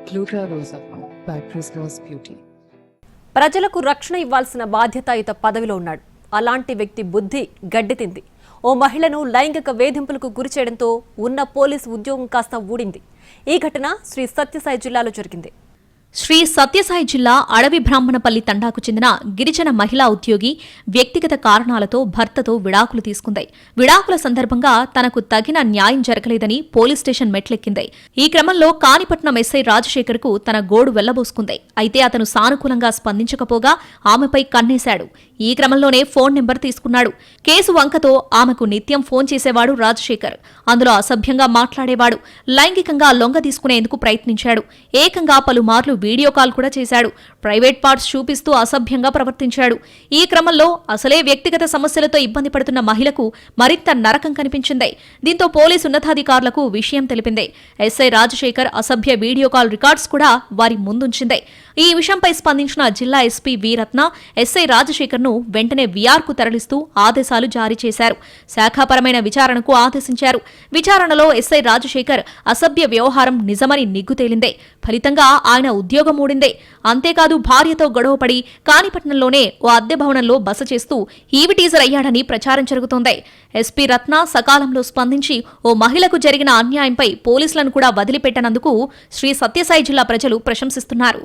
Gluta Rosa by Prisma's Beauty. ప్రజలకు రక్షణ ఇవ్వాల్సిన బాధ్యతాయుత పదవిలో ఉన్నాడు. అలాంటి వ్యక్తి బుద్ధి గడ్డితింది. ఓ మహిళను లైంగిక వేధింపులకు గురిచేయడంతో ఉన్న పోలీసు ఉద్యోగం కాస్త ఊడింది. ఈ ఘటన శ్రీ సత్యసాయి జిల్లాలో జరిగింది. శ్రీ సత్యసాయి జిల్లా అడవి బ్రాహ్మణపల్లి తండాకు చెందిన గిరిజన మహిళా ఉద్యోగి వ్యక్తిగత కారణాలతో భర్తతో విడాకులు తీసుకుంది. విడాకుల సందర్భంగా తనకు తగిన న్యాయం జరగలేదని పోలీస్ స్టేషన్ మెట్లెక్కింది. ఈ క్రమంలో కాణిపట్నం ఎస్ఐ రాజశేఖర్ కు తన గోడు వెళ్లబోసుకుంది. అయితే అతను సానుకూలంగా స్పందించకపోగా ఆమెపై కన్నేశాడు. ఈ క్రమంలోనే ఫోన్ నెంబర్ తీసుకున్నాడు. కేసు వంకతో ఆమెకు నిత్యం ఫోన్ చేసేవాడు రాజశేఖర్. అందులో అసభ్యంగా మాట్లాడేవాడు. లైంగికంగా లొంగ తీసుకునేందుకు ప్రయత్నించాడు. ఏకంగా పలుమార్లు వీడియో కాల్ కూడా చేశాడు. ప్రైవేట్ పార్ట్స్ చూపిస్తూ అసభ్యంగా ప్రవర్తించాడు. ఈ క్రమంలో అసలే వ్యక్తిగత సమస్యలతో ఇబ్బంది పడుతున్న మహిళకు మరింత నరకం కనిపించింది. దీంతో పోలీసు ఉన్నతాధికారులకు విషయం తెలిపింది. ఎస్ఐ రాజశేఖర్ అసభ్య వీడియో కాల్ రికార్డ్స్ కూడా వారి ముందుంచింది. ఈ విషయంపై స్పందించిన జిల్లా ఎస్పీ వీరత్న ఎస్ఐ రాజశేఖర్ ను వెంటనే విఆర్కు తరలిస్తూ ఆదేశాలు జారీ చేశారు. శాఖాపరమైన విచారణకు ఆదేశించారు. విచారణలో ఎస్ఐ రాజశేఖర్ అసభ్య వ్యవహారం నిజమని నిగ్గు తేలిందే. ఫలితంగా ఆయన ఉద్యోగం ఊడిందే. అంతేకాదు భార్యతో గొడవపడి కాణిపట్నంలోనే ఓ అద్దె భవనంలో బస చేస్తూ ఈవిటీజర్ అయ్యాడని ప్రచారం జరుగుతోంది. ఎస్పీ రత్న సకాలంలో స్పందించి ఓ మహిళకు జరిగిన అన్యాయంపై పోలీసులను కూడా వదిలిపెట్టనందుకు శ్రీ సత్యసాయి జిల్లా ప్రజలు ప్రశంసిస్తున్నారు.